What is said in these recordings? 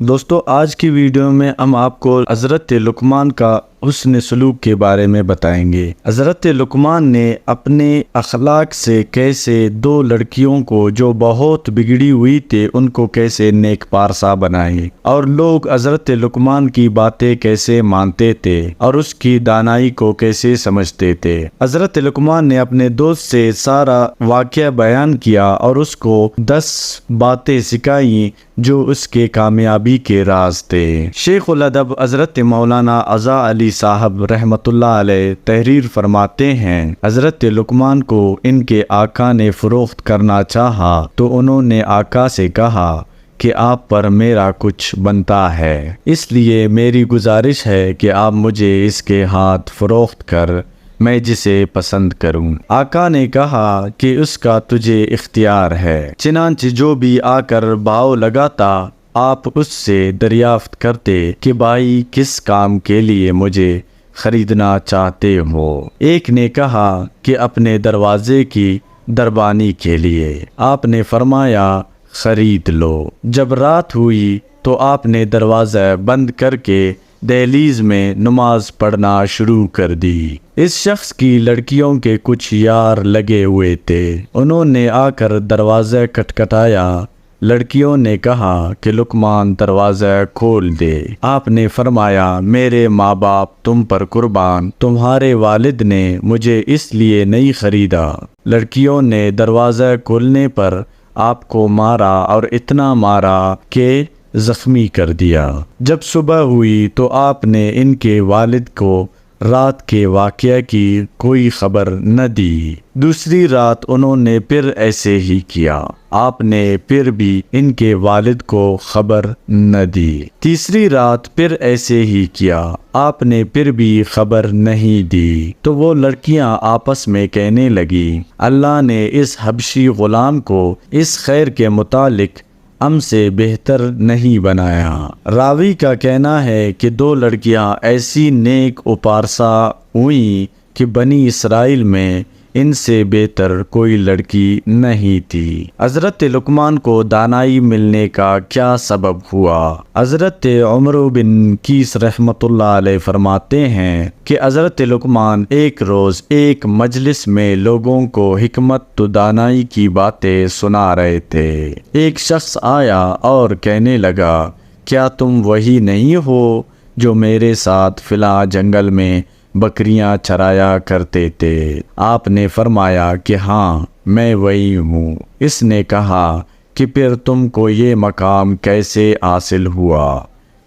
دوستو آج کی ویڈیو میں ہم آپ کو حضرت لقمان کا حسن سلوک کے بارے میں بتائیں گے۔ حضرت لقمان نے اپنے اخلاق سے کیسے دو لڑکیوں کو جو بہت بگڑی ہوئی تھے ان کو کیسے نیک پارسا بنائے، اور لوگ حضرت لقمان کی باتیں کیسے مانتے تھے اور اس کی دانائی کو کیسے سمجھتے تھے۔ حضرت لقمان نے اپنے دوست سے سارا واقعہ بیان کیا اور اس کو 10 باتیں سکھائیں جو اس کے کامیابی کے راز تھے۔ شیخ الادب حضرت مولانا عزا علی صاحب رحمۃ اللہ علیہ تحریر فرماتے ہیں، حضرت لقمان کو ان کے آقا نے فروخت کرنا چاہا تو انہوں نے آقا سے کہا کہ آپ پر میرا کچھ بنتا ہے، اس لیے میری گزارش ہے کہ آپ مجھے اس کے ہاتھ فروخت کر میں جسے پسند کروں۔ آقا نے کہا کہ اس کا تجھے اختیار ہے، چنانچہ جو بھی آ کر بھاؤ لگاتا آپ اس سے دریافت کرتے کہ بھائی کس کام کے لیے مجھے خریدنا چاہتے ہو۔ ایک نے کہا کہ اپنے دروازے کی دربانی کے لیے۔ آپ نے فرمایا خرید لو۔ جب رات ہوئی تو آپ نے دروازہ بند کر کے دہلیز میں نماز پڑھنا شروع کر دی۔ اس شخص کی لڑکیوں کے کچھ یار لگے ہوئے تھے، انہوں نے آ کر دروازہ کھٹکھٹایا۔ لڑکیوں نے کہا کہ لقمان دروازہ کھول دے۔ آپ نے فرمایا میرے ماں باپ تم پر قربان، تمہارے والد نے مجھے اس لیے نہیں خریدا۔ لڑکیوں نے دروازہ کھولنے پر آپ کو مارا اور اتنا مارا کہ زخمی کر دیا۔ جب صبح ہوئی تو آپ نے ان کے والد کو رات کے واقعہ کی کوئی خبر نہ دی۔ دوسری رات انہوں نے پھر ایسے ہی کیا، آپ نے پھر بھی ان کے والد کو خبر نہ دی۔ تیسری رات پھر ایسے ہی کیا، آپ نے پھر بھی خبر نہیں دی۔ تو وہ لڑکیاں آپس میں کہنے لگی اللہ نے اس حبشی غلام کو اس خیر کے متعلق ہم سے بہتر نہیں بنایا۔ راوی کا کہنا ہے کہ 2 لڑکیاں ایسی نیک و پارسا ہوئیں کہ بنی اسرائیل میں ان سے بہتر کوئی لڑکی نہیں تھی۔ حضرت لقمان کو دانائی ملنے کا کیا سبب ہوا؟ حضرت عمر بن کیس رحمۃ اللہ علیہ فرماتے ہیں کہ حضرت لقمان ایک روز ایک مجلس میں لوگوں کو حکمت و دانائی کی باتیں سنا رہے تھے۔ ایک شخص آیا اور کہنے لگا کیا تم وہی نہیں ہو جو میرے ساتھ فلاں جنگل میں بکریاں چرایا کرتے تھے؟ آپ نے فرمایا کہ ہاں میں وہی ہوں۔ اس نے کہا کہ پھر تم کو یہ مقام کیسے حاصل ہوا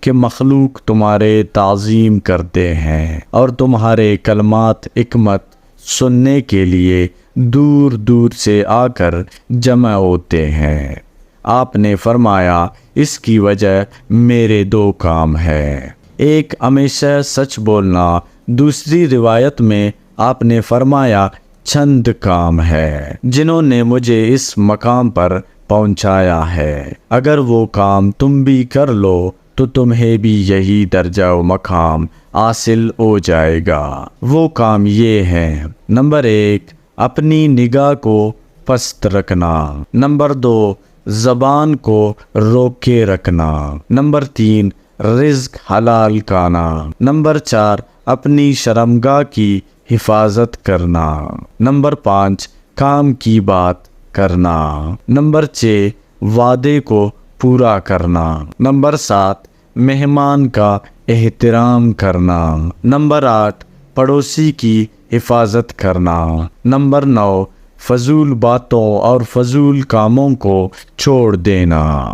کہ مخلوق تمہارے تعظیم کرتے ہیں اور تمہارے کلمات حکمت سننے کے لیے دور دور سے آ کر جمع ہوتے ہیں؟ آپ نے فرمایا اس کی وجہ میرے 2 کام ہیں، ایک ہمیشہ سچ بولنا، دوسری روایت میں آپ نے فرمایا چند کام ہے جنہوں نے مجھے اس مقام پر پہنچایا ہے، اگر وہ کام تم بھی کر لو تو تمہیں بھی یہی درجہ و مقام حاصل ہو جائے گا۔ وہ کام یہ ہیں، نمبر 1 اپنی نگاہ کو پست رکھنا، نمبر 2 زبان کو روک کے رکھنا، نمبر 3 رزق حلال کھانا، نمبر 4 اپنی شرمگاہ کی حفاظت کرنا، نمبر 5 کام کی بات کرنا، نمبر 6 وعدے کو پورا کرنا، نمبر 7 مہمان کا احترام کرنا، نمبر 8 پڑوسی کی حفاظت کرنا، نمبر 9 فضول باتوں اور فضول کاموں کو چھوڑ دینا۔